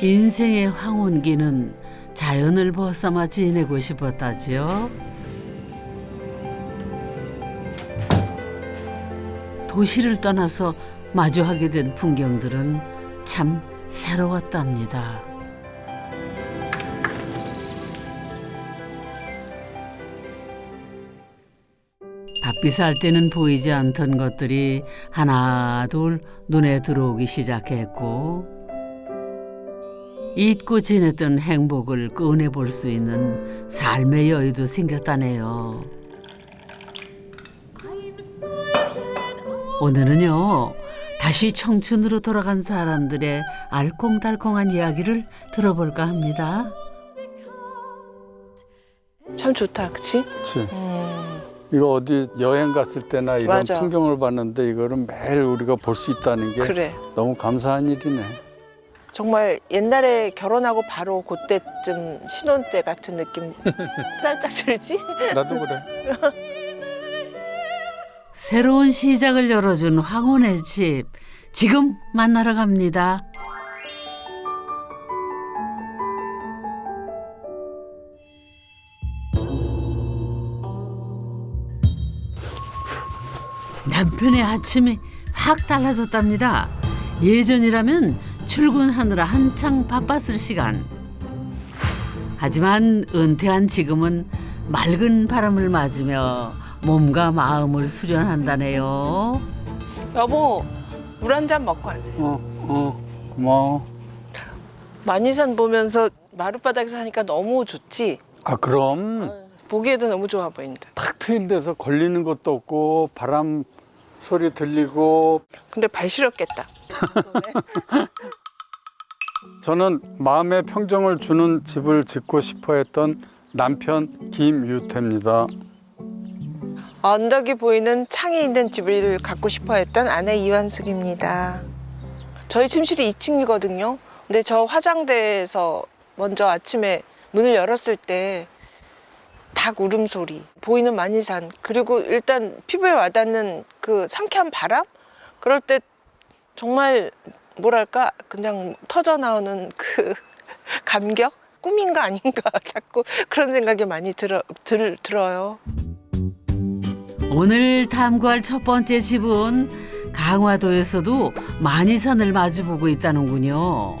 인생의 황혼기는 자연을 벗삼아 지내고 싶었다지요. 도시를 떠나서 마주하게 된 풍경들은 참 새로웠답니다. 바삐 살 때는 보이지 않던 것들이 하나 둘 눈에 들어오기 시작했고, 잊고 지냈던 행복을 꺼내볼 수 있는 삶의 여유도 생겼다네요. 오늘은요, 다시 청춘으로 돌아간 사람들의 알콩달콩한 이야기를 들어볼까 합니다. 참 좋다, 그치? 그치. 이거 어디 여행 갔을 때나 이런 맞아. 풍경을 봤는데 이거를 매일 우리가 볼 수 있다는 게 그래. 너무 감사한 일이네. 정말 옛날에 결혼하고 바로 그때쯤 신혼 때 같은 느낌 살짝 들지? 나도 그래. 새로운 시작을 열어준 황혼의 집, 지금 만나러 갑니다. 남편의 아침이 확 달라졌답니다. 예전이라면 출근하느라 한창 바빴을 시간. 하지만 은퇴한 지금은 맑은 바람을 맞으며 몸과 마음을 수련한다네요. 여보, 물 한 잔 먹고 가세요. 고마워. 만이산 보면서 마룻바닥에서 하니까 너무 좋지? 아, 그럼 보기에도 너무 좋아 보인다. 탁 트인 데서 걸리는 것도 없고 바람 소리 들리고. 근데 발 시렸겠다. 저는 마음의 평정을 주는 집을 짓고 싶어 했던 남편 김유태입니다. 언덕이 보이는 창이 있는 집을 갖고 싶어 했던 아내 이완숙입니다. 저희 침실이 2층이거든요. 근데 저 화장대에서 먼저 아침에 문을 열었을 때 닭 울음소리, 보이는 만이산, 그리고 일단 피부에 와닿는 그 상쾌한 바람? 그럴 때 정말 뭐랄까 그냥 터져나오는 그 감격? 꿈인가 아닌가 자꾸 그런 생각이 많이 들어요. 오늘 탐구할 첫 번째 집은 강화도에서도 만이산을 마주보고 있다는군요.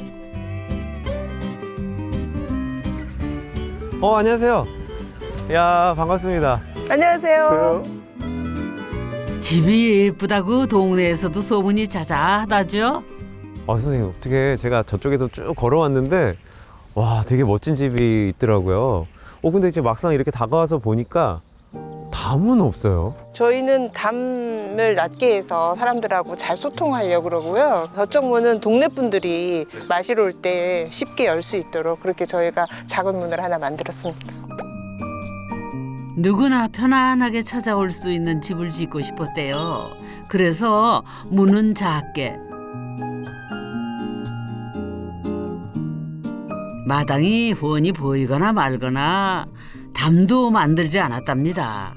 안녕하세요. 야, 반갑습니다. 안녕하세요. 집이 예쁘다고 동네에서도 소문이 자자하다죠. 선생님, 어떻게 제가 저쪽에서 쭉 걸어왔는데 와, 되게 멋진 집이 있더라고요. 근데 이제 막상 이렇게 다가와서 보니까 담은 없어요. 저희는 담을 낮게 해서 사람들하고 잘 소통하려고 그러고요. 저쪽 문은 동네 분들이 마시러 올 때 쉽게 열 수 있도록 그렇게 저희가 작은 문을 하나 만들었습니다. 누구나 편안하게 찾아올 수 있는 집을 짓고 싶었대요. 그래서 문은 작게, 마당이 훤히 보이거나 말거나 담도 만들지 않았답니다.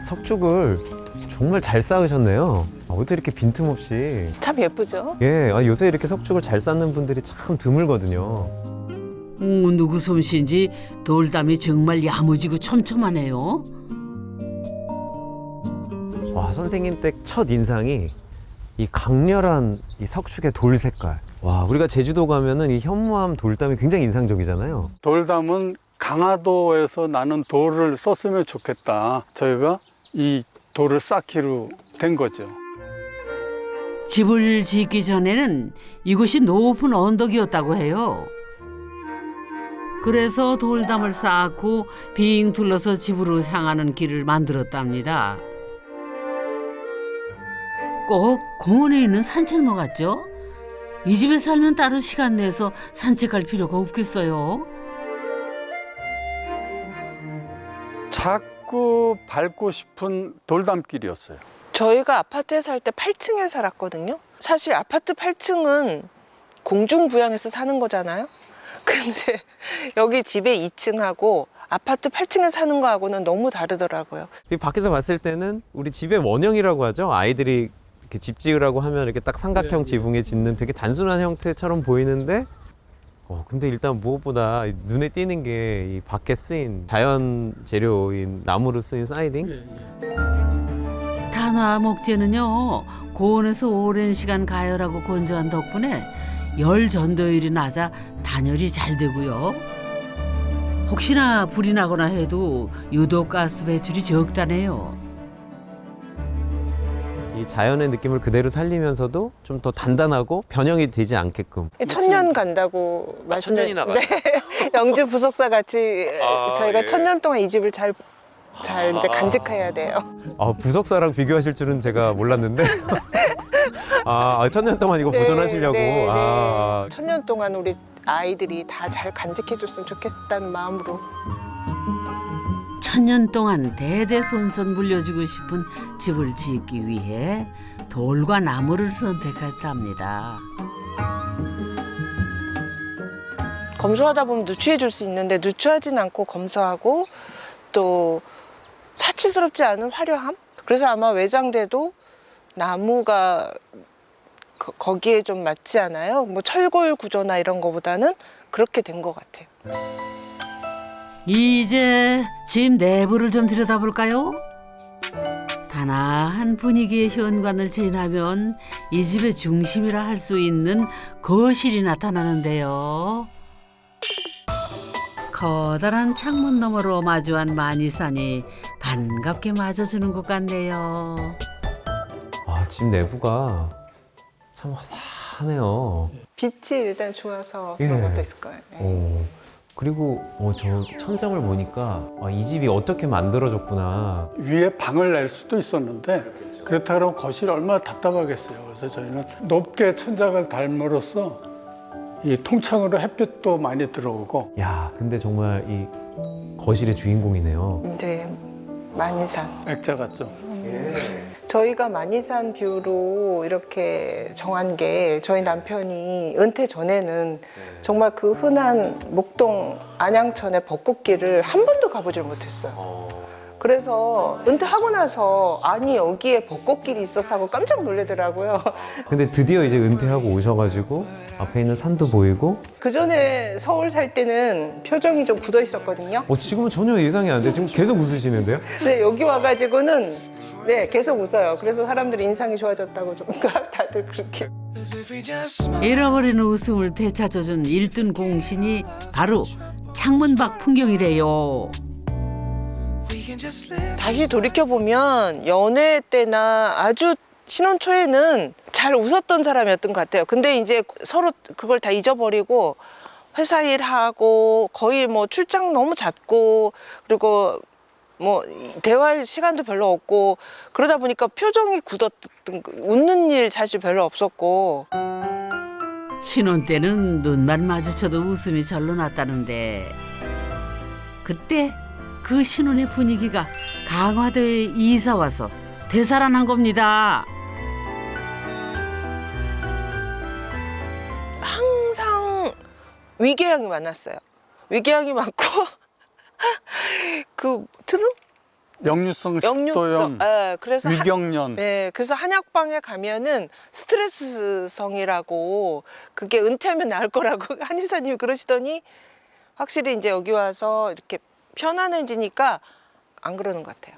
석죽을 정말 잘 쌓으셨네요. 어떻게 이렇게 빈틈없이. 참 예쁘죠? 예, 요새 이렇게 석죽을 잘 쌓는 분들이 참 드물거든요. 누구 솜씨인지 돌담이 정말 야무지고 촘촘하네요. 와, 선생님 댁 첫 인상이 이 강렬한 이 석축의 돌 색깔. 와, 우리가 제주도 가면은 이 현무암 돌담이 굉장히 인상적이잖아요. 돌담은 강화도에서 나는 돌을 썼으면 좋겠다. 저희가 이 돌을 쌓기로 된 거죠. 집을 짓기 전에는 이곳이 높은 언덕이었다고 해요. 그래서 돌담을 쌓고 빙 둘러서 집으로 향하는 길을 만들었답니다. 꼭 공원에 있는 산책로 같죠? 이 집에 살면 따로 시간 내서 산책할 필요가 없겠어요. 자꾸 밟고 싶은 돌담길이었어요. 저희가 아파트에 살 때 8층에 살았거든요. 사실 아파트 8층은 공중부양해서 사는 거잖아요. 근데 여기 집에 2층하고 아파트 8층에 사는 거하고는 너무 다르더라고요. 이 밖에서 봤을 때는 우리 집의 원형이라고 하죠. 아이들이 이렇게 집 지으라고 하면 이렇게 딱 삼각형 지붕에 짓는 되게 단순한 형태처럼 보이는데 근데 일단 무엇보다 눈에 띄는 게 이 밖에 쓰인 자연 재료인 나무로 쓰인 사이딩. 단화 목재는요 고온에서 오랜 시간 가열하고 건조한 덕분에 열 전도율이 낮아 단열이 잘 되고요. 혹시나 불이 나거나 해도 유독 가스 배출이 적다네요. 이 자연의 느낌을 그대로 살리면서도 좀 더 단단하고 변형이 되지 않게끔. 천년 간다고 말씀해. 천년이나 네. 영주 부속사 같이 저희가 예. 천년 동안 이 집을 잘 이제 간직해야 돼요. 부석사랑 비교하실 줄은 제가 몰랐는데. 천년 동안 이거 보존하시려고. 네. 천년 동안 우리 아이들이 다 잘 간직해줬으면 좋겠다는 마음으로. 천년 동안 대대손손 물려주고 싶은 집을 짓기 위해 돌과 나무를 선택했답니다. 검소하다 보면 누추해질 수 있는데 누추하진 않고 검소하고 또 사치스럽지 않은 화려함? 그래서 아마 외장돼도 나무가 거기에 좀 맞지 않아요? 뭐 철골 구조나 이런 거보다는 그렇게 된 것 같아요. 이제 집 내부를 좀 들여다볼까요? 단아한 분위기의 현관을 지나면 이 집의 중심이라 할 수 있는 거실이 나타나는데요. 커다란 창문 너머로 마주한 만이산이 반갑게 맞아주는 것 같네요. 집 내부가 참 화사하네요. 빛이 일단 좋아서 예. 그런 것도 있을 거예요. 네. 그리고 저 천장을 보니까 이 집이 어떻게 만들어졌구나. 위에 방을 낼 수도 있었는데 그렇다 그러면 거실이 얼마나 답답하겠어요. 그래서 저희는 높게 천장을 달므로써 이 통창으로 햇빛도 많이 들어오고. 야, 근데 정말 이 거실의 주인공이네요. 네, 만이산. 액자 같죠. 저희가 만이산 뷰로 이렇게 정한 게 저희 남편이 은퇴 전에는 정말 그 흔한 목동 안양천의 벚꽃길을 한 번도 가보질 못했어요. 그래서 은퇴하고 나서 아니 여기에 벚꽃길이 있어서 하고 깜짝 놀라더라고요. 근데 드디어 이제 은퇴하고 오셔가지고 앞에 있는 산도 보이고. 그 전에 서울 살 때는 표정이 좀 굳어 있었거든요. 지금은 전혀 예상이 안 돼. 지금 계속 웃으시는데요? 근데 여기 와가지고는 계속 웃어요. 그래서 사람들이 인상이 좋아졌다고 좀 다들 그렇게. 잃어버린 웃음을 되찾아준 1등 공신이 바로 창문 밖 풍경이래요. 다시 돌이켜보면 연애 때나 아주 신혼 초에는 잘 웃었던 사람이었던 것 같아요. 근데 이제 서로 그걸 다 잊어버리고 회사 일하고 거의 뭐 출장 너무 잦고 그리고 뭐 대화할 시간도 별로 없고 그러다 보니까 표정이 굳었던 웃는 일 사실 별로 없었고. 신혼 때는 눈만 마주쳐도 웃음이 절로 났다는데 그때 그 신혼의 분위기가 강화도에 이사 와서 되살아난 겁니다. 항상 위궤양이 많았어요. 위궤양이 많고 그 트름? 역류성 식도염, 그래서 위경련. 그래서 한약방에 가면은 스트레스성이라고 그게 은퇴하면 나을 거라고 한의사님이 그러시더니 확실히 이제 여기 와서 이렇게 편안해지니까 안 그러는 것 같아요.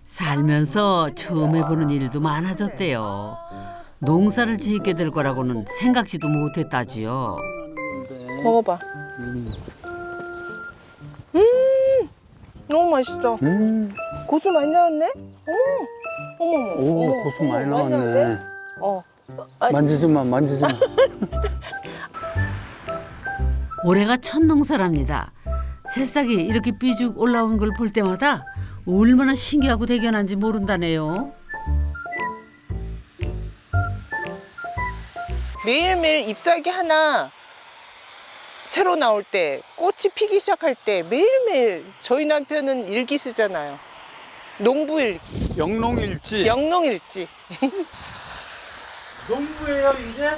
살면서 처음 해보는 일도 많아졌대요. 농사를 짓게 될 거라고는 생각지도 못했다지요. 먹어봐. 너무 맛있어. 고수 많이 나왔네? 어머. 오, 고수 많이 나왔네. 만지지 마. 올해가 첫 농사랍니다. 새싹이 이렇게 삐죽 올라온 걸 볼 때마다 얼마나 신기하고 대견한지 모른다네요. 매일매일 잎사귀 하나 새로 나올 때, 꽃이 피기 시작할 때 매일매일 저희 남편은 일기 쓰잖아요. 농부일기, 영농일지. 영농일지. 농부예요 이제?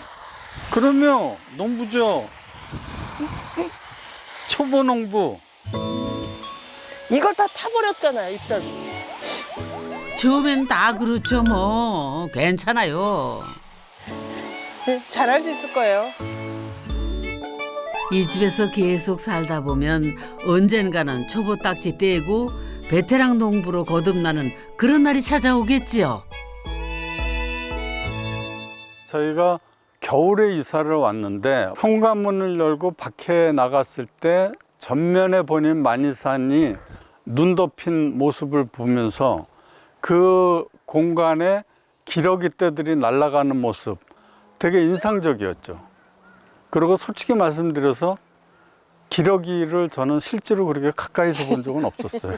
그러면 농부죠. 초보 농부. 이거 다 타버렸잖아요, 잎사귀. 처음엔 다 그렇죠 뭐. 괜찮아요. 네, 잘할 수 있을 거예요. 이 집에서 계속 살다 보면 언젠가는 초보 딱지 떼고 베테랑 농부로 거듭나는 그런 날이 찾아오겠지요. 저희가 겨울에 이사를 왔는데 현관문을 열고 밖에 나갔을 때 전면에 보이는 만이산이 눈 덮인 모습을 보면서 그 공간에 기러기 떼들이 날아가는 모습 되게 인상적이었죠. 그리고 솔직히 말씀드려서 기러기를 저는 실제로 그렇게 가까이서 본 적은 없었어요.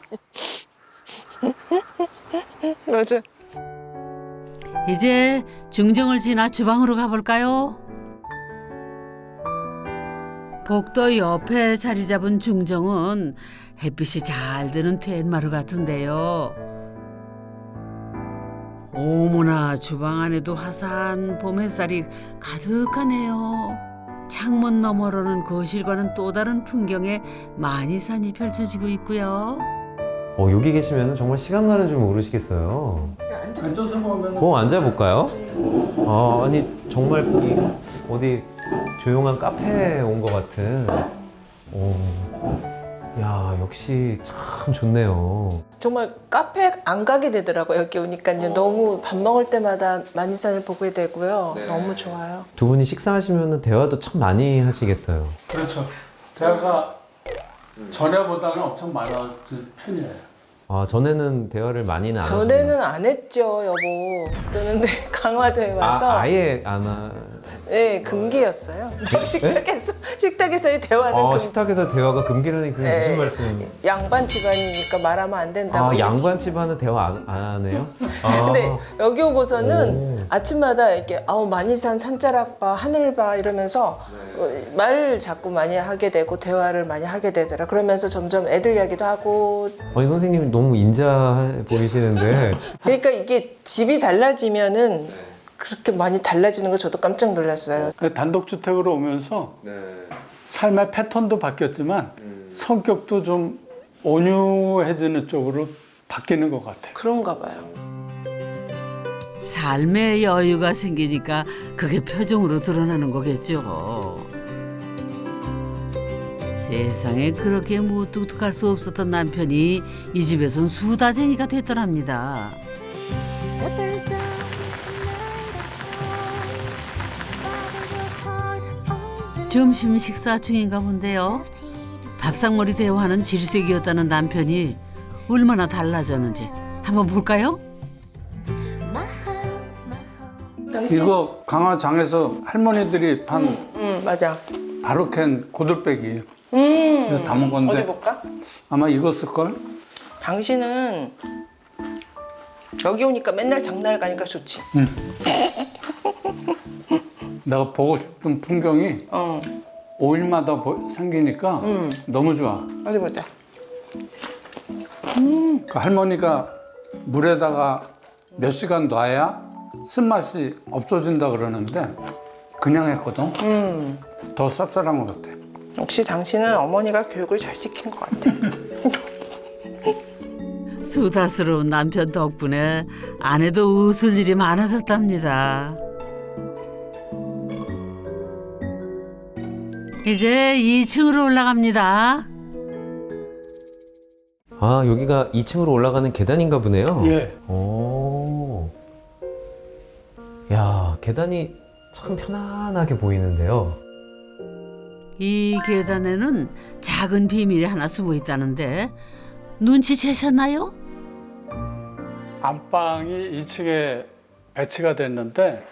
맞아. 이제 중정을 지나 주방으로 가볼까요? 복도 옆에 자리 잡은 중정은 햇빛이 잘 드는 텐마루 같은데요. 어머나, 주방 안에도 화사한 봄 햇살이 가득하네요. 창문 너머로는 거실과는 또 다른 풍경에 만이산이 펼쳐지고 있고요. 여기 계시면 정말 시간 가는 줄 모르시겠어요. 앉아서 보면 앉아볼까요? 아니 정말 어디 조용한 카페에 온 것 같은. 야, 역시 참 좋네요. 정말 카페 안 가게 되더라고요. 여기 오니까요. 너무 밥 먹을 때마다 만이산을 보게 되고요. 너무 좋아요. 두 분이 식사하시면 대화도 참 많이 하시겠어요. 그렇죠. 대화가 전에보다는 엄청 많아진 편이에요. 전에는 대화를 많이는 안 전에는 안 했죠, 여보. 그러는데 강화도에 와서 아예 안 하... 네, 금기였어요. 식탁에서의 대화는 식탁에서 대화가 금기라니 그게 무슨 네. 말씀? 양반 집안이니까 말하면 안 된다고. 양반 집안은 대화 안 하네요? 근데 여기 오고서는 오. 아침마다 이렇게 만이산 산자락 봐, 하늘 봐 이러면서 말을 자꾸 많이 하게 되고 대화를 많이 하게 되더라. 그러면서 점점 애들 이야기도 하고. 아니 선생님이 너무 인자 보이시는데 그러니까 이게 집이 달라지면은 그렇게 많이 달라지는 걸 저도 깜짝 놀랐어요. 단독주택으로 오면서 삶의 패턴도 바뀌었지만 성격도 좀 온유해지는 쪽으로 바뀌는 것 같아요. 그런가 봐요. 삶의 여유가 생기니까 그게 표정으로 드러나는 거겠죠. 세상에 그렇게 무뚝뚝할 수 없었던 남편이 이 집에선 수다쟁이가 됐더랍니다. 점심 식사 중인가 본데요. 밥상머리 대화하는 질색이었다는 남편이 얼마나 달라졌는지 한번 볼까요? 이거 강화장에서 할머니들이 판 맞아. 바로 캔 고들빼기 이거 담은 건데 어디 볼까? 아마 익었을걸? 당신은 여기 오니까 맨날 장날 가니까 좋지. 내가 보고 싶은 풍경이 5일마다 생기니까 너무 좋아. 어디 보자. 그 할머니가 물에다가 몇 시간 놔야 쓴맛이 없어진다 그러는데 그냥 했거든. 더 쌉쌀한 것 같아. 역시 당신은 어머니가 교육을 잘 시킨 것 같아. 수다스러운 남편 덕분에 아내도 웃을 일이 많아졌답니다. 이제 2층으로 올라갑니다. 여기가 2층으로 올라가는 계단인가 보네요. 예. 오. 야, 계단이 참 편안하게 보이는데요. 이 계단에는 작은 비밀이 하나 숨어 있다는데 눈치채셨나요? 안방이 2층에 배치가 됐는데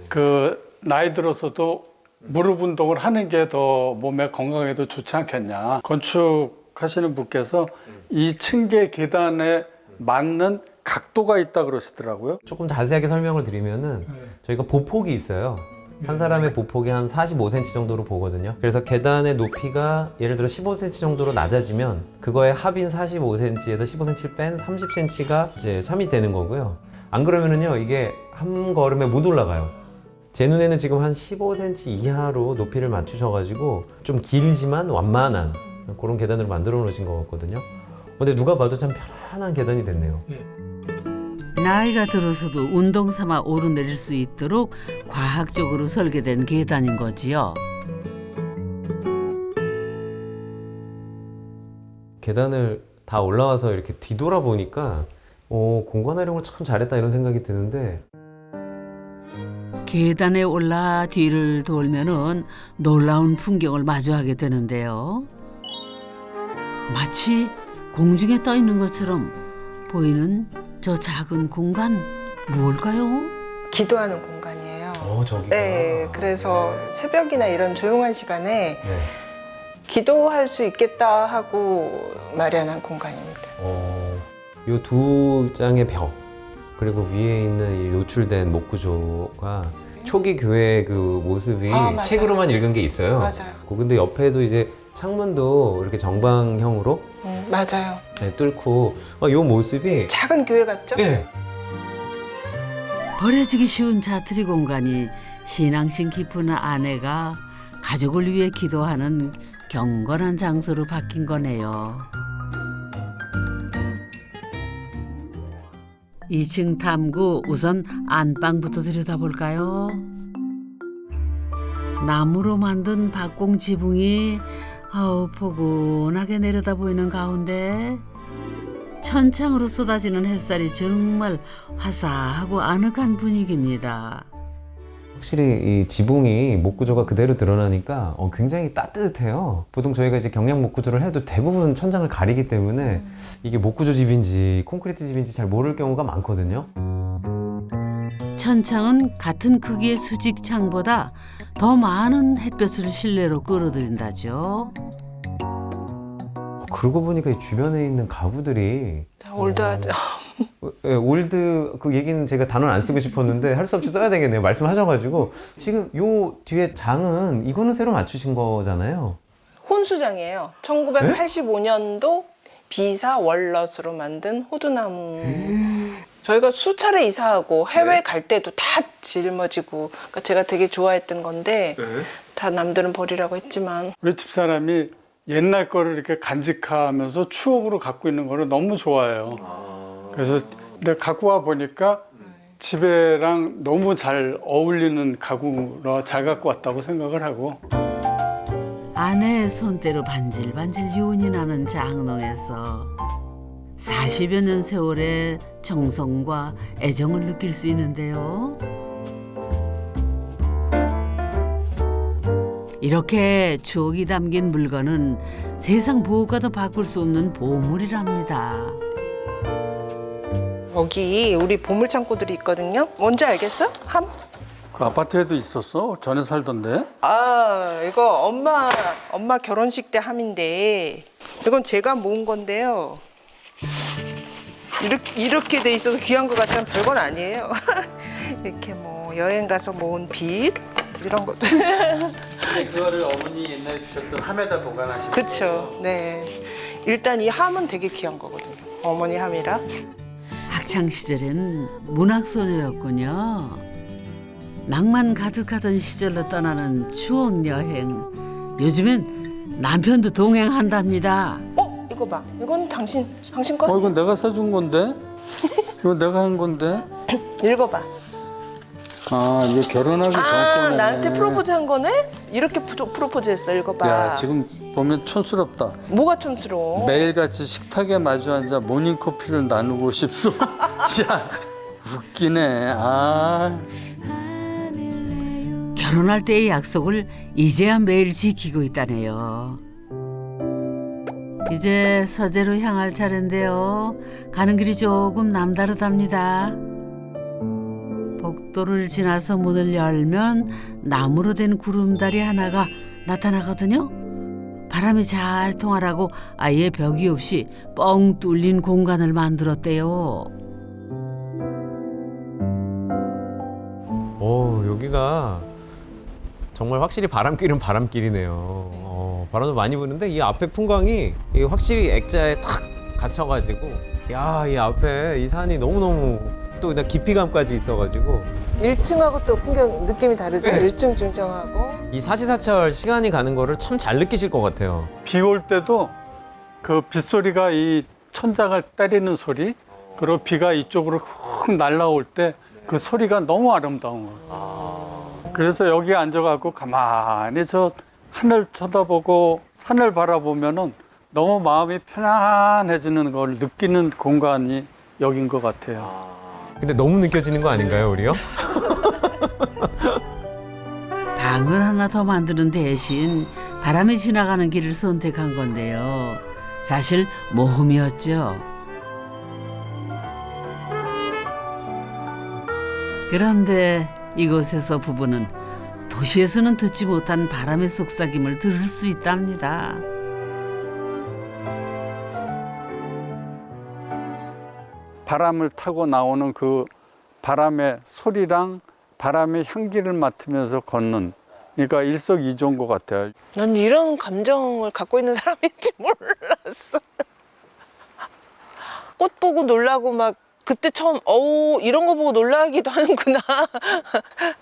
그 나이 들어서도 무릎 운동을 하는 게 더 몸에 건강에도 좋지 않겠냐. 건축하시는 분께서 이 층계 계단에 맞는 각도가 있다 그러시더라고요. 조금 자세하게 설명을 드리면은 저희가 보폭이 있어요. 한 사람의 보폭이 한 45cm 정도로 보거든요. 그래서 계단의 높이가 예를 들어 15cm 정도로 낮아지면 그거의 합인 45cm에서 15cm 뺀 30cm가 이제 참이 되는 거고요. 안 그러면은요, 이게 한 걸음에 못 올라가요. 제 눈에는 지금 한 15cm 이하로 높이를 맞추셔가지고 좀 길지만 완만한 그런 계단으로 만들어 놓으신 것 같거든요. 근데 누가 봐도 참 편안한 계단이 됐네요. 나이가 들어서도 운동 삼아 오르내릴 수 있도록 과학적으로 설계된 계단인 거지요. 계단을 다 올라와서 이렇게 뒤돌아보니까 공간 활용을 참 잘했다 이런 생각이 드는데 계단에 올라 뒤를 돌면은 놀라운 풍경을 마주하게 되는데요. 마치 공중에 떠 있는 것처럼 보이는 저 작은 공간 뭘까요? 기도하는 공간이에요. 저기가 네, 그래서 새벽이나 이런 조용한 시간에 네. 기도할 수 있겠다 하고 마련한 공간입니다. 이 두 장의 벽 그리고 위에 있는 이 노출된 목구조가 초기 교회의 그 모습이 맞아요. 책으로만 읽은 게 있어요. 맞아요. 근데 옆에도 이제 창문도 이렇게 정방형으로 맞아요. 네, 뚫고 이 모습이 작은 교회 같죠? 네. 버려지기 쉬운 자투리 공간이 신앙심 깊은 아내가 가족을 위해 기도하는 경건한 장소로 바뀐 거네요. 2층 탐구 우선 안방부터 들여다볼까요? 나무로 만든 박공 지붕이 포근하게 내려다 보이는 가운데 천창으로 쏟아지는 햇살이 정말 화사하고 아늑한 분위기입니다. 확실히 이 지붕이 목구조가 그대로 드러나니까 굉장히 따뜻해요. 보통 저희가 이제 경량 목구조를 해도 대부분 천장을 가리기 때문에 이게 목구조 집인지 콘크리트 집인지 잘 모를 경우가 많거든요. 천창은 같은 크기의 수직 창보다 더 많은 햇볕을 실내로 끌어들인다죠. 그러고 보니까 이 주변에 있는 가구들이 다 올드하죠. 예, 올드 그 얘기는 제가 단어를 안 쓰고 싶었는데 할 수 없이 써야 되겠네요. 말씀하셔가지고 지금 요 뒤에 장은 이거는 새로 맞추신 거잖아요. 혼수장이에요. 1985년도 비사 월넛으로 만든 호두나무. 저희가 수차례 이사하고 해외 갈 때도 다 짊어지고 그러니까 제가 되게 좋아했던 건데 다 남들은 버리라고 했지만 우리 집사람이 옛날 거를 이렇게 간직하면서 추억으로 갖고 있는 거를 너무 좋아해요. 그래서 내가 갖고 와 보니까 집에랑 너무 잘 어울리는 가구로 잘 갖고 왔다고 생각을 하고. 아내의 손때로 반질반질 유운이 나는 장롱에서 40여 년 세월의 정성과 애정을 느낄 수 있는데요. 이렇게 추억이 담긴 물건은 세상 무엇과도 바꿀 수 없는 보물이랍니다. 여기 우리 보물 창고들이 있거든요. 뭔지 알겠어? 함? 그 아파트에도 있었어? 전에 살던데? 이거 엄마 결혼식 때 함인데 이건 제가 모은 건데요. 이렇게 돼 있어서 귀한 것 같지만 별건 아니에요. 이렇게 뭐 여행 가서 모은 빚 이런 것들. 그거를 어머니 옛날에 주셨던 함에다 보관하시는 그렇죠. 네. 일단 이 함은 되게 귀한 거거든요. 어머니 함이라. 학창 시절엔 문학 소녀였군요. 낭만 가득하던 시절로 떠나는 추억 여행. 요즘엔 남편도 동행한답니다. 이거 봐. 이건 당신 거? 이건 내가 사준 건데? 이거 내가 한 건데? 읽어봐. 이게 결혼하기 전 거네. 나한테 프로포즈 한 거네? 이렇게 프로포즈 했어. 읽어봐. 야, 지금 보면 촌스럽다. 뭐가 촌스러워? 매일같이 식탁에 마주 앉아 모닝커피를 나누고 싶소. 야, 웃기네. 결혼할 때의 약속을 이제야 매일 지키고 있다네요. 이제 서재로 향할 차례인데요. 가는 길이 조금 남다르답니다. 복도를 지나서 문을 열면 나무로 된 구름다리 하나가 나타나거든요. 바람이 잘 통하라고 아예 벽이 없이 뻥 뚫린 공간을 만들었대요. 여기가 정말 확실히 바람길은 바람길이네요. 바람도 많이 부는데 이 앞에 풍광이 확실히 액자에 탁 갇혀가지고 이 앞에 이 산이 너무너무 또 그냥 깊이감까지 있어가지고 1층하고 또 풍경 느낌이 다르죠? 네. 1층 중정하고. 이 사시사철 시간이 가는 거를 참 잘 느끼실 것 같아요. 비 올 때도 그 빗소리가 이 천장을 때리는 소리, 그리고 비가 이쪽으로 훅 날라올 때 그 소리가 너무 아름다운 거예요. 그래서 여기 앉아갖고 가만히 저 하늘 쳐다보고 산을 바라보면은 너무 마음이 편안해지는 걸 느끼는 공간이 여긴 것 같아요. 근데 너무 느껴지는 거 아닌가요, 우리요? 방을 하나 더 만드는 대신 바람이 지나가는 길을 선택한 건데요. 사실 모험이었죠. 그런데 이곳에서 부부는 도시에서는 듣지 못한 바람의 속삭임을 들을 수 있답니다. 바람을 타고 나오는 그 바람의 소리랑 바람의 향기를 맡으면서 걷는, 그러니까 일석이조인 것 같아요. 난 이런 감정을 갖고 있는 사람인지 몰랐어. 꽃 보고 놀라고 막 그때 처음 이런 거 보고 놀라기도 하는구나.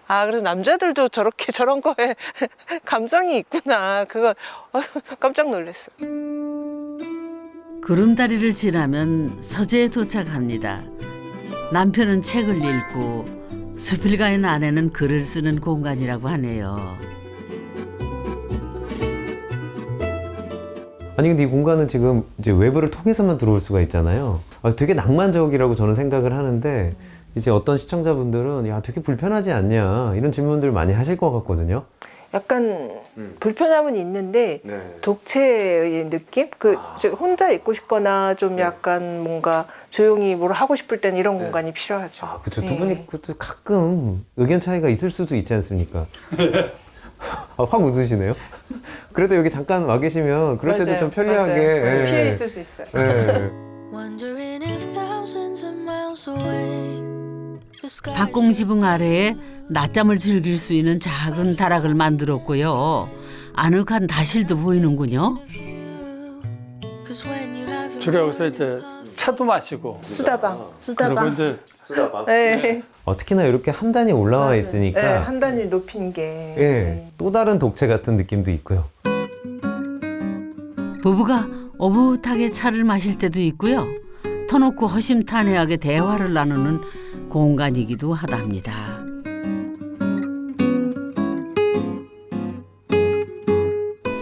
아, 그래서 남자들도 저렇게 저런 거에 감성이 있구나. 그거 깜짝 놀랐어. 구름다리를 지나면 서재에 도착합니다. 남편은 책을 읽고 수필가의 아내는 글을 쓰는 공간이라고 하네요. 아니 근데 이 공간은 지금 이제 외부를 통해서만 들어올 수가 있잖아요. 되게 낭만적이라고 저는 생각을 하는데 이제 어떤 시청자분들은 야 되게 불편하지 않냐 이런 질문들 많이 하실 것 같거든요. 약간 불편함은 있는데 독채의 느낌? 혼자 있고 싶거나 좀 약간 뭔가 조용히 뭘 하고 싶을 때는 이런 공간이 필요하죠. 아 그렇죠. 두 분이 그것도 가끔 의견 차이가 있을 수도 있지 않습니까? 확 웃으시네요. 그래도 여기 잠깐 와 계시면 그럴 때도 맞아요. 좀 편리하게 맞아요. 피해 있을 수 있어요. Wondering if thousands of miles away the sky 박공지붕 아래에 낮잠을 즐길 수 있는 작은 다락을 만들었고요. 아늑한 다실도 보이는군요. Cause when you have your 주로 여기서 이제 차도 마시고 수다방. 그리고 이제 네. 특히나 이렇게 한 단이 올라와 있으니까 네, 한 단위 높인 게. 예, 또 다른 독채 같은 느낌도 있고요. 부부가 오붓하게 차를 마실 때도 있고요. 터놓고 허심탄회하게 대화를 나누는 공간이기도 하답니다.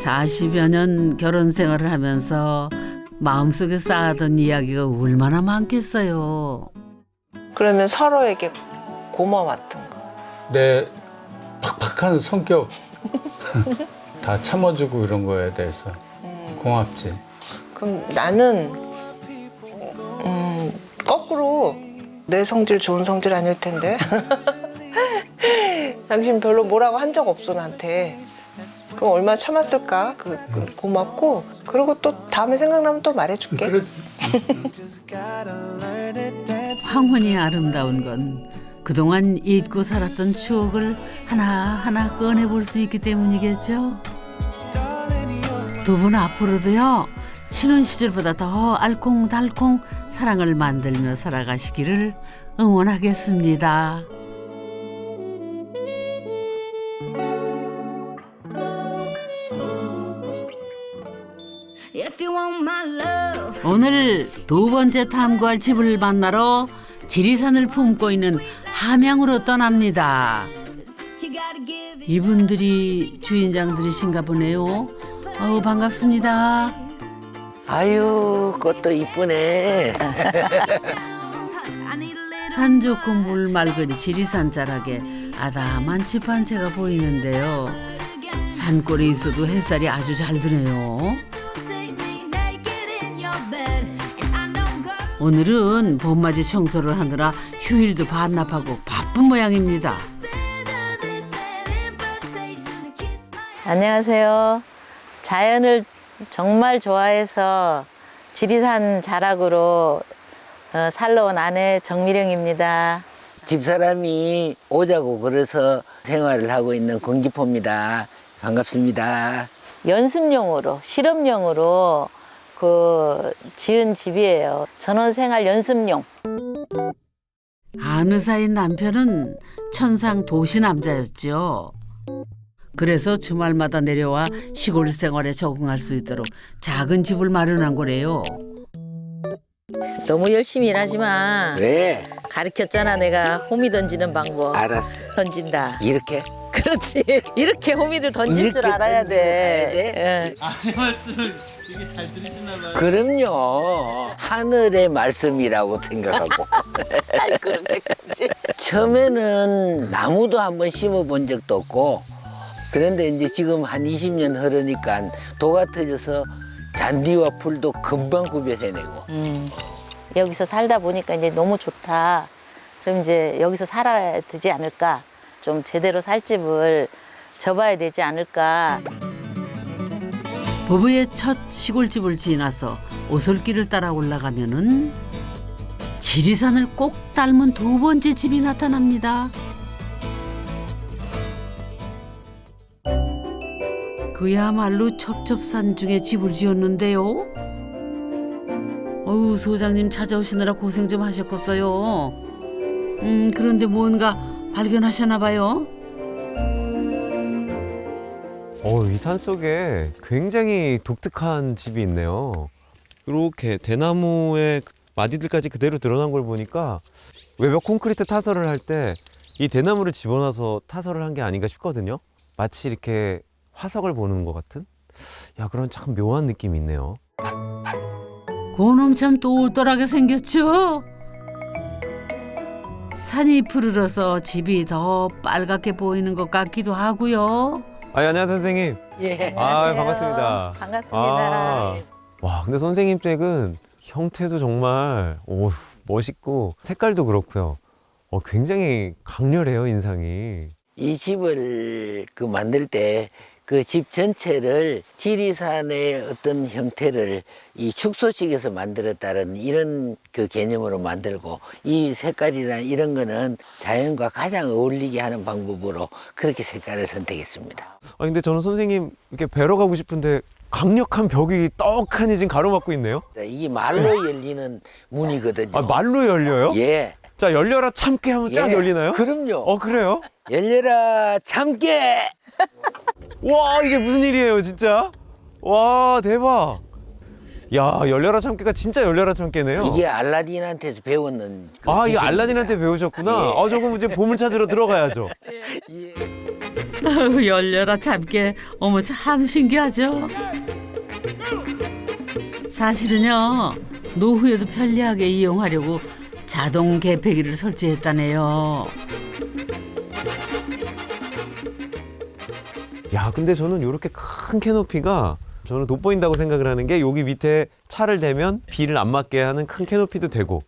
(40여 년) 결혼 생활을 하면서 마음속에 쌓아둔 이야기가 얼마나 많겠어요. 그러면 서로에게 고마웠던 거. 내 팍팍한 성격 다 참아주고 이런 거에 대해서 고맙지. 그럼 나는 거꾸로 내 성질 좋은 성질 아닐 텐데. 당신 별로 뭐라고 한 적 없어 나한테. 그럼 얼마나 참았을까? 고맙고 그리고 또 다음에 생각나면 또 말해줄게. 그러지. 황혼이 아름다운 건 그동안 잊고 살았던 추억을 하나하나 꺼내볼 수 있기 때문이겠죠. 두 분 앞으로도요, 신혼 시절보다 더 알콩달콩 사랑을 만들며 살아가시기를 응원하겠습니다. if you want my love. 오늘 두 번째 탐구할 집을 만나러 지리산을 품고 있는 함양으로 떠납니다. You gotta give it. 이분들이 주인장들이신가 보네요. 반갑습니다. 아유, 그것도 이쁘네. I need a little. 산 좋고 물 맑은 지리산 자락에 아담한 집 한 채가 보이는데요. 산골에 있어도 햇살이 아주 잘 드네요. Save me naked in your bed. And I know God 오늘은 봄맞이 청소를 하느라 휴일도 반납하고 바쁜 모양입니다. sent this invitation to kiss my. 안녕하세요. 자연을 정말 좋아해서 지리산 자락으로 살러 온 아내 정미령입니다. 집사람이 오자고 그래서 생활을 하고 있는 권기포입니다. 반갑습니다. 연습용으로, 실험용으로 지은 집이에요. 전원생활 연습용. 아느사인 남편은 천상 도시 남자였죠. 그래서 주말마다 내려와 시골 생활에 적응할 수 있도록 작은 집을 마련한 거래요. 너무 열심히 일하지 마. 왜? 가르쳤잖아 내가 호미 던지는 방법. 알았어. 던진다. 이렇게? 그렇지. 이렇게 호미를 던질 줄 이렇게 알아야 던지고 가야 돼. 그럼요. 하늘의 말씀이라고 생각하고. 아이 그렇게까지. 처음에는 나무도 한번 심어본 적도 없고, 그런데 이제 지금 한 20년 흐르니까 도가 터져서 잔디와 풀도 금방 구별해내고. 여기서 살다 보니까 이제 너무 좋다. 그럼 이제 여기서 살아야 되지 않을까? 좀 제대로 살 집을 접어야 되지 않을까? 부부의 첫 시골집을 지나서 오솔길을 따라 올라가면은 지리산을 꼭 닮은 두 번째 집이 나타납니다. 그야말로 첩첩산 중에 집을 지었는데요. 어우, 소장님 찾아오시느라 고생 좀 하셨겠어요. 그런데 뭔가 발견하셨나 봐요. 이 산속에 굉장히 독특한 집이 있네요. 이렇게 대나무의 마디들까지 그대로 드러난 걸 보니까 외벽 콘크리트 타설을 할 때 이 대나무를 집어넣어서 타설을 한 게 아닌가 싶거든요. 마치 이렇게 화석을 보는 것 같은? 야, 그런 참 묘한 느낌이 있네요. 고놈 참 똘똘하게 생겼죠? 산이 푸르러서 집이 더 빨갛게 보이는 것 같기도 하고요. 안녕하세요, 선생님. 예. 반갑습니다. 반갑습니다. 와, 근데 선생님 댁은 형태도 정말 멋있고 색깔도 그렇고요. 굉장히 강렬해요, 인상이. 이 집을 만들 때 그 집 전체를 지리산의 어떤 형태를 이 축소식에서 만들었다는 이런 그 개념으로 만들고, 이 색깔이나 이런 거는 자연과 가장 어울리게 하는 방법으로 그렇게 색깔을 선택했습니다. 근데 저는 선생님 이렇게 뵈러 가고 싶은데 강력한 벽이 떡하니 지금 가로막고 있네요. 이게 말로 열리는 문이거든요. 말로 열려요? 예. 자, 열려라 참깨 하면 쫙 예. 열리나요? 그럼요. 그래요? 열려라 참깨. 와, 이게 무슨 일이에요, 진짜? 와, 대박. 야, 열려라 참깨가 진짜 열려라 참깨네요. 이게 알라딘한테서 배웠는 그 이거 기술입니다. 알라딘한테 배우셨구나. 예. 조금 이제 보물 찾으러 들어가야죠. 예. 아유, 열려라 참깨. 어머, 참 신기하죠? 사실은요, 노후에도 편리하게 이용하려고 자동 개폐기를 설치했다네요. 야, 근데 저는 이렇게 큰 캐노피가 저는 돋보인다고 생각을 하는 게, 여기 밑에 차를 대면 비를 안 맞게 하는 큰 캐노피도 되고.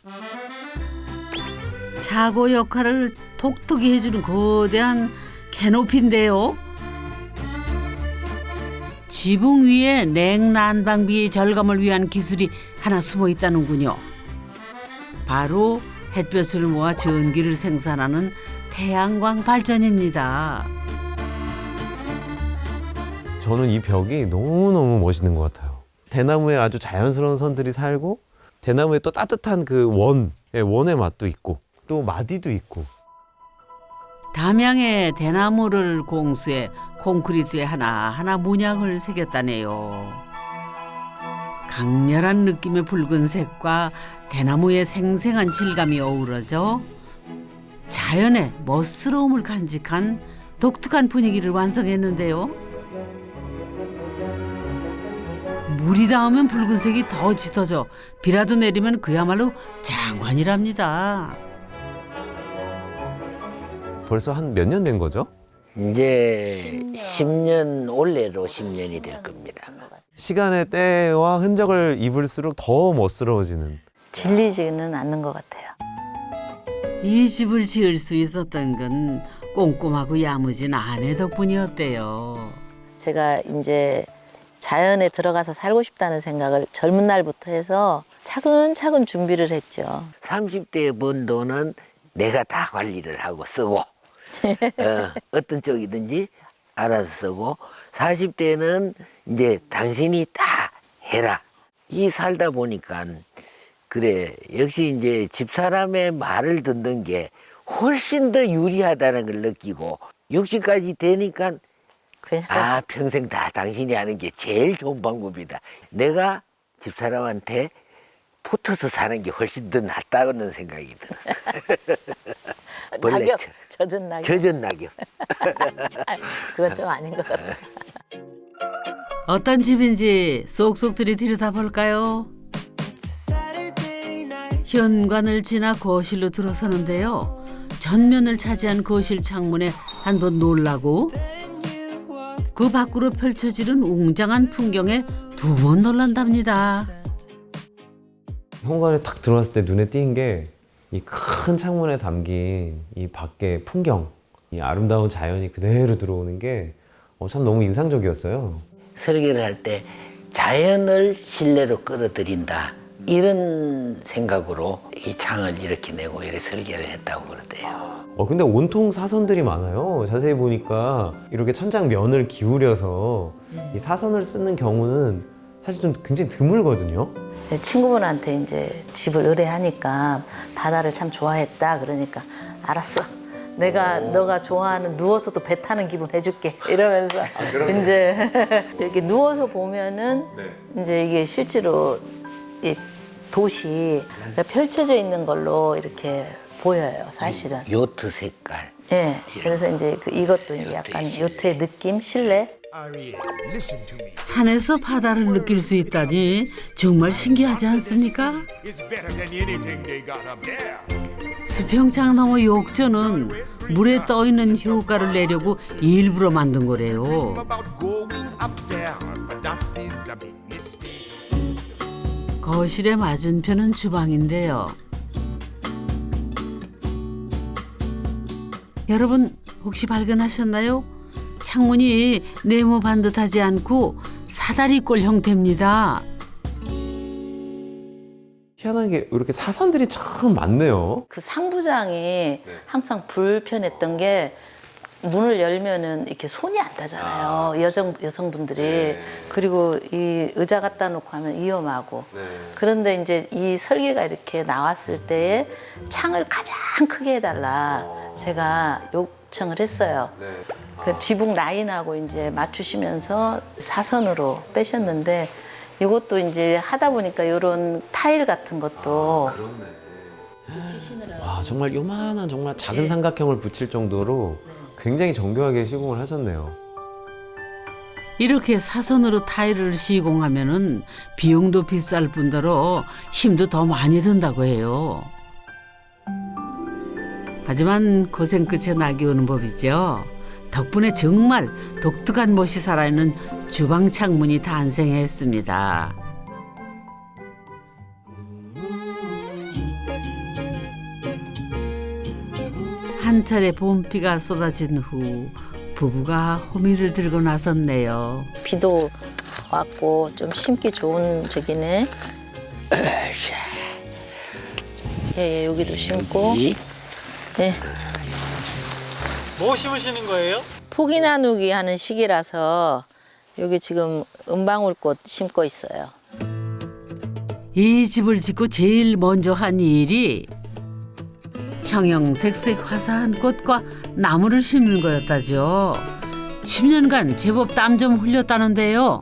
차고 역할을 톡톡히 해주는 거대한 캐노피인데요. 지붕 위에 냉난방비 절감을 위한 기술이 하나 숨어 있다는군요. 바로 햇볕을 모아 전기를 생산하는 태양광 발전입니다. 저는 이 벽이 너무너무 멋있는 것 같아요. 대나무에 아주 자연스러운 선들이 살고, 대나무에 또 따뜻한 그 원의 맛도 있고, 또 마디도 있고. 담양의 대나무를 공수해 콘크리트에 하나하나 문양을 새겼다네요. 강렬한 느낌의 붉은색과 대나무의 생생한 질감이 어우러져 자연의 멋스러움을 간직한 독특한 분위기를 완성했는데요. 물이 닿으면 붉은색이 더 짙어져 비라도 내리면 그야말로 장관이랍니다. 벌써 한 몇 년 된 거죠? 이제 10년 올해로 10년이 될 겁니다. 시간의 때와 흔적을 입을수록 더 멋스러워지는. 질리지는 않는 것 같아요. 이 집을 지을 수 있었던 건 꼼꼼하고 야무진 아내 덕분이었대요. 제가 이제 자연에 들어가서 살고 싶다는 생각을 젊은 날부터 해서 차근차근 준비를 했죠. 30대에 번 돈은 내가 다 관리를 하고 쓰고, 어떤 쪽이든지 알아서 쓰고, 40대는 이제 당신이 다 해라. 이 살다 보니까 그래, 역시 이제 집사람의 말을 듣는 게 훨씬 더 유리하다는 걸 느끼고, 60까지 되니까 그냥 평생 다 당신이 하는 게 제일 좋은 방법이다. 내가 집사람한테 붙어서 사는 게 훨씬 더 낫다는 생각이 들었어. 벌레처럼. 젖은 낙엽. 젖은 낙엽. 그건 좀 아닌 것 같아. 어떤 집인지 쏙쏙들이 들여다볼까요? 현관을 지나 거실로 들어서는데요. 전면을 차지한 거실 창문에 한번 놀라고 그 밖으로 펼쳐지는 웅장한 풍경에 두 번 놀란답니다. 현관에 탁 들어왔을 때 눈에 띈 게 이 큰 창문에 담긴 이 밖의 풍경, 이 아름다운 자연이 그대로 들어오는 게 참 너무 인상적이었어요. 설계를 할 때 자연을 실내로 끌어들인다. 이런 생각으로 이 창을 이렇게 내고 이렇게 설계를 했다고 그러대요. 근데 온통 사선들이 많아요. 자세히 보니까 이렇게 천장 면을 기울여서 이 사선을 쓰는 경우는 사실 좀 굉장히 드물거든요. 친구분한테 이제 집을 의뢰하니까 바다를 참 좋아했다. 그러니까 알았어. 내가 너가 좋아하는 누워서도 배 타는 기분 해줄게. 이러면서 이제 이렇게 누워서 보면은 이제 이게 실제로 이 도시 펼쳐져 있는 걸로 이렇게 보여요. 사실은. 요트 색깔. 예. 그래서 이제 이것도 이제 약간 요트의 느낌, 실내. 산에서 바다를 느낄 수 있다니 정말 신기하지 않습니까? 수평창 너머 욕조는 물에 떠있는 효과를 내려고 일부러 만든 거래요. 거실의 맞은편은 주방인데요. 여러분 혹시 발견하셨나요? 창문이 네모 반듯하지 않고 사다리꼴 형태입니다. 희한하게 이렇게 사선들이 참 많네요. 그 상부장이 항상 불편했던 게 문을 열면은 이렇게 손이 안 닿잖아요. 여성분들이. 그리고 이 의자 갖다 놓고 하면 위험하고. 그런데 이제 이 설계가 이렇게 나왔을 때에 창을 가장 크게 해달라. 제가 요청을 했어요. 그 지붕 라인하고 이제 맞추시면서 사선으로 빼셨는데 이것도 이제 하다 보니까 이런 타일 같은 것도 와, 정말 요만한 정말 작은 삼각형을 붙일 정도로 굉장히 정교하게 시공을 하셨네요. 이렇게 사선으로 타일을 시공하면은 비용도 비쌀 뿐더러 힘도 더 많이 든다고 해요. 하지만 고생 끝에 낙이 오는 법이죠. 덕분에 정말 독특한 멋이 살아있는 주방 창문이 탄생했습니다. 한 차례 봄비가 쏟아진 후 부부가 호미를 들고 나섰네요. 비도 왔고 좀 심기 좋은 저기네. 예, 여기도 심고. 예. 뭐 심으시는 거예요? 포기 나누기 하는 시기라서 여기 지금 은방울꽃 심고 있어요. 이 집을 짓고 제일 먼저 한 일이 형형색색 화사한 꽃과 나무를 심는 거였다죠. 10년간 제법 땀 좀 흘렸다는데요.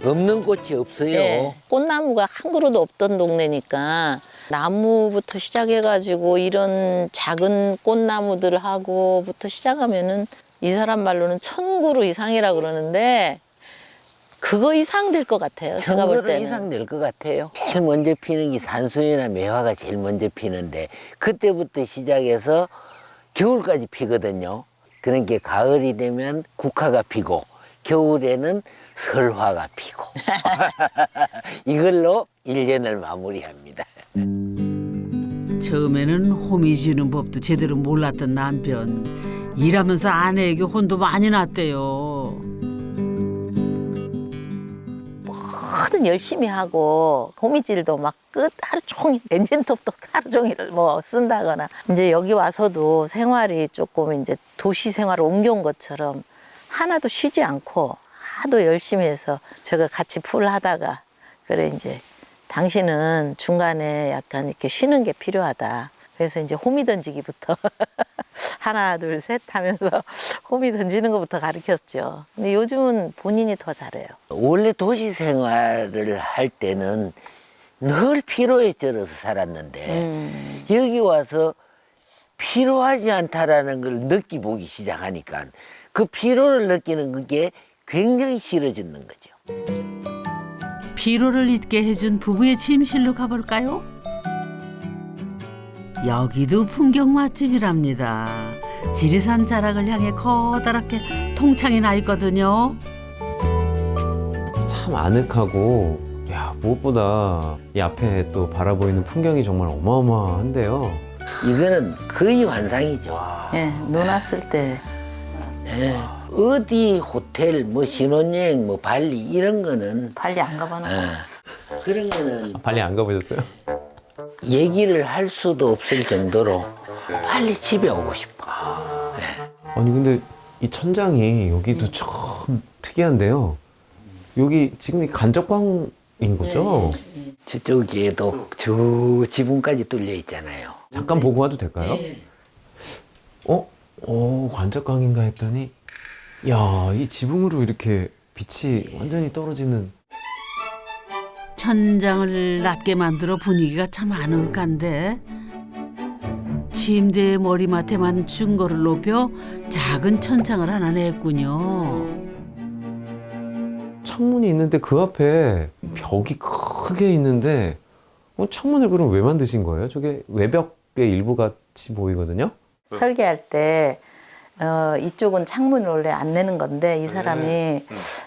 없는 꽃이 없어요. 네, 꽃나무가 한 그루도 없던 동네니까 나무부터 시작해가지고 이런 작은 꽃나무들하고부터 시작하면은 이 사람 말로는 1000그루 이상이라 그러는데 그거 이상 될 것 같아요. 제가 볼 1000그루 때는. 이상 될 것 같아요. 제일 먼저 피는 게 산수유나 매화가 제일 먼저 피는데 그때부터 시작해서 겨울까지 피거든요. 그러니까 가을이 되면 국화가 피고 겨울에는 설화가 피고 이걸로 1년을 마무리합니다. 처음에는 호미 지는 법도 제대로 몰랐던 남편. 일하면서 아내에게 혼도 많이 났대요. 뭐든 열심히 하고 호미질도 막 끝 하루 종일 엔진톱도 하루 종일 뭐 쓴다거나 이제 여기 와서도 생활이 조금 이제 도시 생활을 옮겨온 것처럼 하나도 쉬지 않고 하도 열심히 해서 제가 같이 풀 하다가 그래 이제 당신은 중간에 약간 이렇게 쉬는 게 필요하다. 그래서 이제 호미 던지기부터 하나 둘 셋 하면서 호미 던지는 것부터 가르쳤죠. 근데 요즘은 본인이 더 잘해요. 원래 도시 생활을 할 때는 늘 피로에 쩔어서 살았는데 여기 와서 피로하지 않다라는 걸 느끼보기 시작하니까 그 피로를 느끼는 게 굉장히 싫어지는 거죠. 피로를 잊게 해준 부부의 침실로 가볼까요? 여기도 풍경 맛집이랍니다. 지리산 자락을 향해 커다랗게 통창이 나 있거든요. 참 아늑하고, 야, 무엇보다 이 앞에 또 바라보이는 풍경이 정말 어마어마한데요. 이거는 거의 환상이죠. 예, 눈 왔을 때 예. 어디 호텔, 뭐 신혼여행, 뭐 발리 이런 거는 발리 안 가봐는 거. 그런 거는 발리 안 가보셨어요? 얘기를 할 수도 없을 정도로 빨리 집에 오고 싶어. 아니 근데 이 천장이 여기도 참 특이한데요. 여기 지금 이 간접광인 거죠? 저쪽에도 저 지붕까지 뚫려 있잖아요. 잠깐 보고 와도 될까요? 관접광인가 했더니, 야, 이 지붕으로 이렇게 빛이 완전히 떨어지는. 천장을 낮게 만들어 분위기가 참 아늑한데 침대의 머리맡에만 중거를 높여 작은 천창을 하나 냈군요. 창문이 있는데 그 앞에 벽이 크게 있는데, 창문을 그럼 왜 만드신 거예요? 저게 외벽의 일부 같이 보이거든요? 설계할 때 이쪽은 창문을 원래 안 내는 건데 이 사람이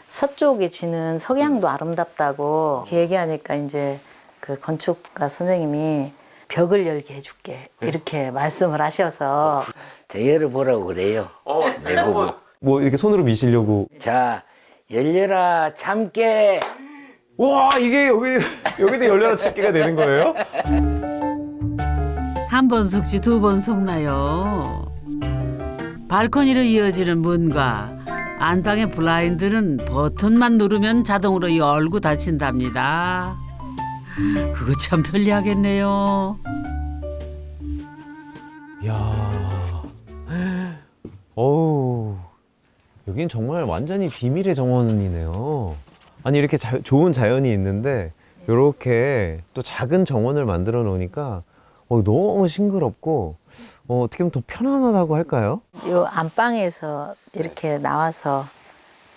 서쪽에 지는 석양도 아름답다고 이렇게 얘기하니까 이제 그 건축가 선생님이 벽을 열게 해줄게 이렇게 말씀을 하셔서 자, 열어보라고 그래요. 내보고. 뭐 이렇게 손으로 미시려고. 자, 열려라 참깨. 와, 이게 여기도 열려라 찾기가 되는 거예요? 한 번 속지 두 번 속나요. 발코니로 이어지는 문과 안방의 블라인드는 버튼만 누르면 자동으로 열고 닫힌답니다. 그거 참 편리하겠네요. 이야. 어우. 여긴 정말 완전히 비밀의 정원이네요. 아니, 이렇게 좋은 자연이 있는데 이렇게 또 작은 정원을 만들어 놓으니까 너무 싱그럽고 어떻게 보면 더 편안하다고 할까요? 요 안방에서 이렇게 나와서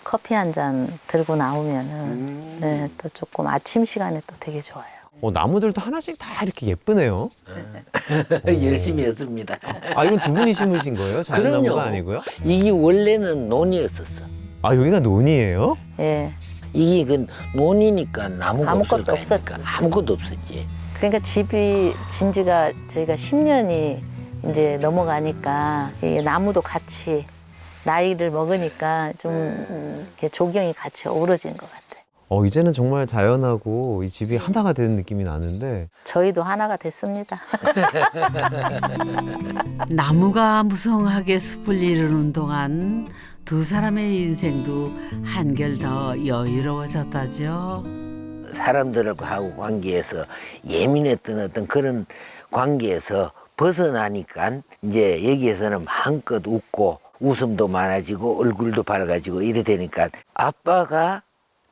커피 한 잔 들고 나오면은 네, 또 조금 아침 시간에 또 되게 좋아요. 나무들도 하나씩 다 이렇게 예쁘네요. 열심히 했습니다. 아, 이건 두 분이 심으신 거예요? 작은 그럼요. 나무가 아니고요? 이게 원래는 논이었었어. 아, 여기가 논이에요? 예. 이게 그 논이니까 나무가 아무것도 없을 거 아닙니까? 아무것도 없었지. 그러니까 집이 진 지가 저희가 10년이 이제 넘어가니까 이 나무도 같이 나이를 먹으니까 좀 이렇게 조경이 같이 어우러진 것 같아요. 이제는 정말 자연하고 이 집이 하나가 된 느낌이 나는데. 저희도 하나가 됐습니다. 나무가 무성하게 숲을 이루는 동안 두 사람의 인생도 한결 더 여유로워졌다죠. 사람들하고 관계에서 예민했던 어떤 그런 관계에서 벗어나니까 이제 여기에서는 마음껏 웃고 웃음도 많아지고 얼굴도 밝아지고 이래 되니까 아빠가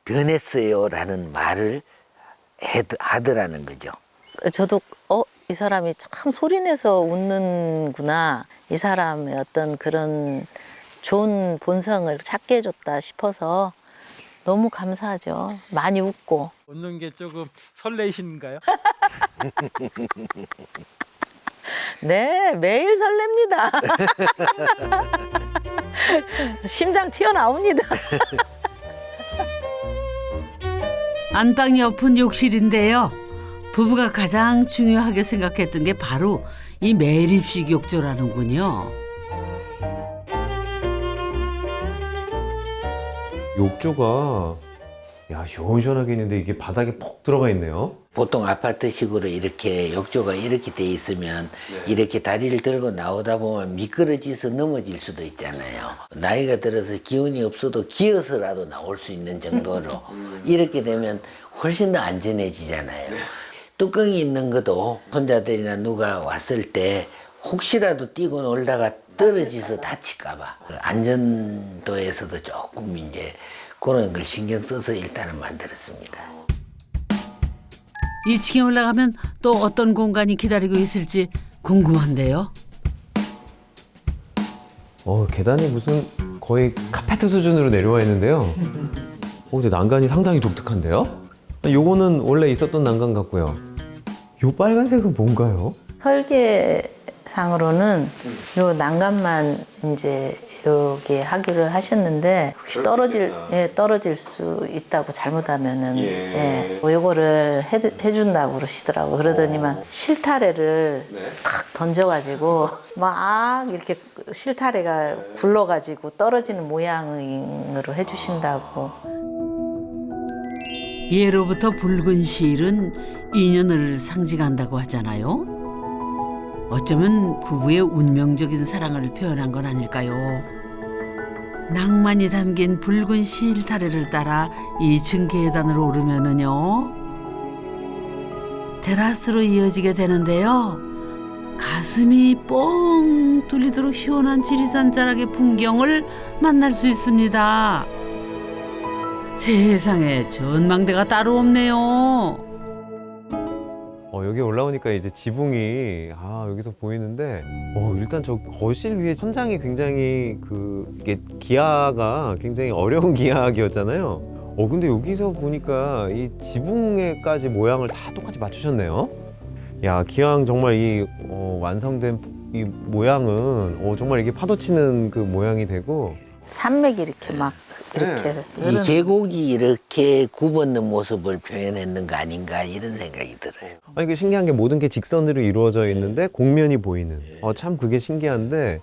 변했어요라는 말을 하더라는 거죠. 저도 이 사람이 참 소리내서 웃는구나. 이 사람의 어떤 그런 좋은 본성을 찾게 해줬다 싶어서 너무 감사하죠. 많이 웃고. 웃는 게 조금 설레이신가요? 네, 매일 설렙니다. 심장 튀어나옵니다. 안방 옆은 욕실인데요. 부부가 가장 중요하게 생각했던 게 바로 이 매립식 욕조라는군요. 욕조가 시원시원하게 있는데 이게 바닥에 푹 들어가 있네요. 보통 아파트식으로 이렇게 욕조가 이렇게 돼 있으면 이렇게 다리를 들고 나오다 보면 미끄러져서 넘어질 수도 있잖아요. 나이가 들어서 기운이 없어도 기어서라도 나올 수 있는 정도로 이렇게 되면 훨씬 더 안전해지잖아요. 뚜껑이 있는 것도 손자들이나 누가 왔을 때 혹시라도 뛰고 놀다가 떨어져서 다칠까봐 안전도에서도 조금 이제 그런 걸 신경 써서 일단은 만들었습니다. 2층에 올라가면 또 어떤 공간이 기다리고 있을지 궁금한데요. 계단이 무슨 거의 카페트 수준으로 내려와 있는데요. 근데 난간이 상당히 독특한데요? 요거는 원래 있었던 난간 같고요. 요 빨간색은 뭔가요? 설계상으로는 요 난간만 이제 여기 하기를 하셨는데 혹시 떨어질 수 있다고 잘못하면은 요거를 해준다고 그러시더라고. 그러더니만 실타래를 탁 던져가지고 막 이렇게 실타래가 굴러가지고 떨어지는 모양으로 해주신다고. 예로부터 붉은 실은 인연을 상징한다고 하잖아요. 어쩌면 부부의 운명적인 사랑을 표현한 건 아닐까요? 낭만이 담긴 붉은 실타래를 따라 2층 계단을 오르면은요, 테라스로 이어지게 되는데요. 가슴이 뻥 뚫리도록 시원한 지리산 자락의 풍경을 만날 수 있습니다. 세상에 전망대가 따로 없네요. 여기 올라오니까 이제 지붕이 여기서 보이는데 일단 저 거실 위에 천장이 굉장히 이게 기하가 굉장히 어려운 기하학이었잖아요. 근데 여기서 보니까 이 지붕에까지 모양을 다 똑같이 맞추셨네요. 야, 기왕 정말 이 완성된 이 모양은 정말 이게 파도 치는 그 모양이 되고 산맥이 이렇게 막 이렇게 이 계곡이 이렇게 굽었는 모습을 표현했는 거 아닌가 이런 생각이 들어요. 이게 신기한 게 모든 게 직선으로 이루어져 있는데 곡면이 보이는 참 그게 신기한데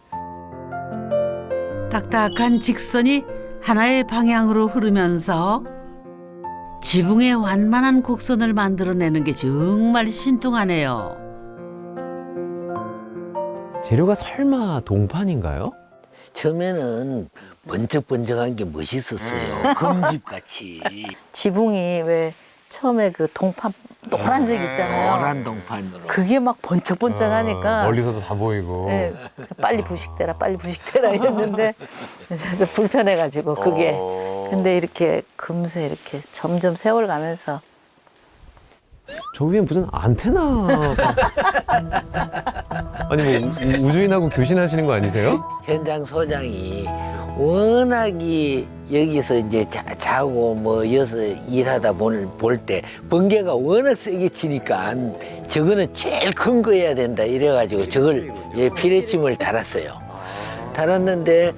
딱딱한 직선이 하나의 방향으로 흐르면서 지붕의 완만한 곡선을 만들어내는 게 정말 신통하네요. 재료가 설마 동판인가요? 처음에는 번쩍번쩍한 게 멋있었어요. 금집같이. 지붕이 왜 처음에 그 동판 노란색 있잖아요. 노란 동판으로. 그게 막 번쩍번쩍하니까 멀리서도 다 보이고. 네, 빨리 부식되라 이랬는데 좀 불편해가지고 그게. 근데 이렇게 금세 이렇게 점점 세월 가면서 저 위에 무슨 안테나 아니 뭐 우주인하고 교신하시는 거 아니세요? 현장 소장이 워낙이 여기서 이제 자고 뭐 여기서 일하다 볼 때 번개가 워낙 세게 치니까 저거는 제일 큰 거 해야 된다 이래가지고 저걸 피레침을 달았어요. 달았는데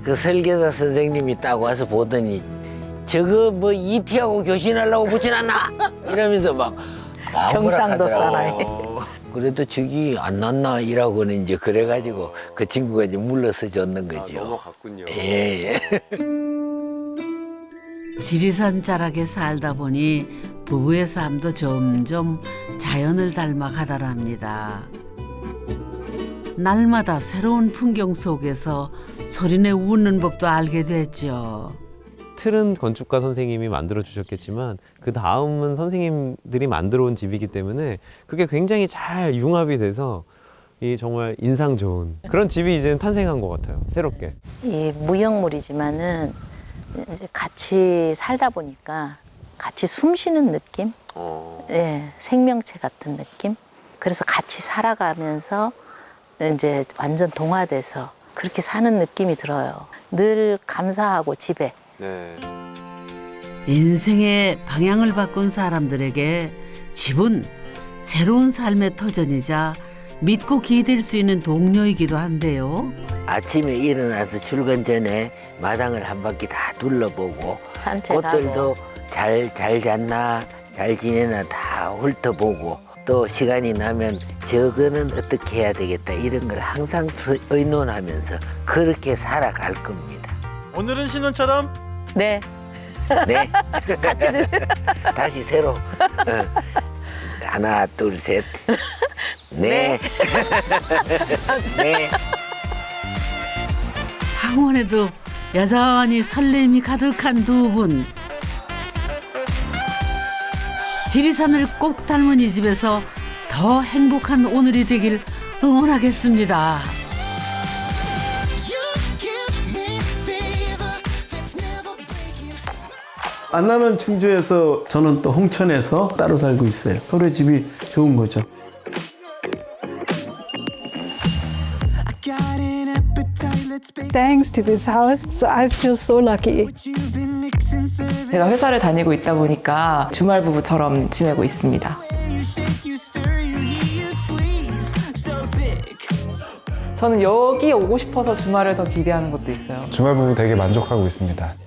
그 설계사 선생님이 딱 와서 보더니 저거 뭐 ET하고 교신하려고 붙인 않나? 이러면서 막 경상도 사나이. 사나이. 그래도 저기 안 났나 이라고는 이제 그래가지고 그 친구가 이제 물러서 줬는 거죠. 넘어갔군요. 예. 지리산 자락에 살다 보니 부부의 삶도 점점 자연을 닮아 가더랍니다. 날마다 새로운 풍경 속에서 소리내 웃는 법도 알게 됐죠. 틀은 건축가 선생님이 만들어 주셨겠지만 그 다음은 선생님들이 만들어 온 집이기 때문에 그게 굉장히 잘 융합이 돼서 이 정말 인상 좋은 그런 집이 이제는 탄생한 것 같아요. 새롭게. 이 무형물이지만은 이제 같이 살다 보니까 같이 숨 쉬는 느낌? 예, 생명체 같은 느낌? 그래서 같이 살아가면서 이제 완전 동화돼서 그렇게 사는 느낌이 들어요. 늘 감사하고 집에. 네. 인생의 방향을 바꾼 사람들에게 집은 새로운 삶의 터전이자 믿고 기댈 수 있는 동료이기도 한데요. 아침에 일어나서 출근 전에 마당을 한 바퀴 다 둘러보고 산책하고. 꽃들도 잘 잤나 잘 지내나 다 훑어보고 또 시간이 나면 저거는 어떻게 해야 되겠다 이런 걸 항상 의논하면서 그렇게 살아갈 겁니다. 오늘은 신혼처럼 네. 네. 다시 새로. 하나, 둘, 셋. 네. 네. 항원에도 여전히 설렘이 가득한 두 분. 지리산을 꼭 닮은 이 집에서 더 행복한 오늘이 되길 응원하겠습니다. 안나는 충주에서 저는 또 홍천에서 따로 살고 있어요. 서로의 집이 좋은 거죠. Thanks to this house, so I feel so lucky. 제가 회사를 다니고 있다 보니까 주말 부부처럼 지내고 있습니다. 저는 여기 오고 싶어서 주말을 더 기대하는 것도 있어요. 주말 부부 되게 만족하고 있습니다.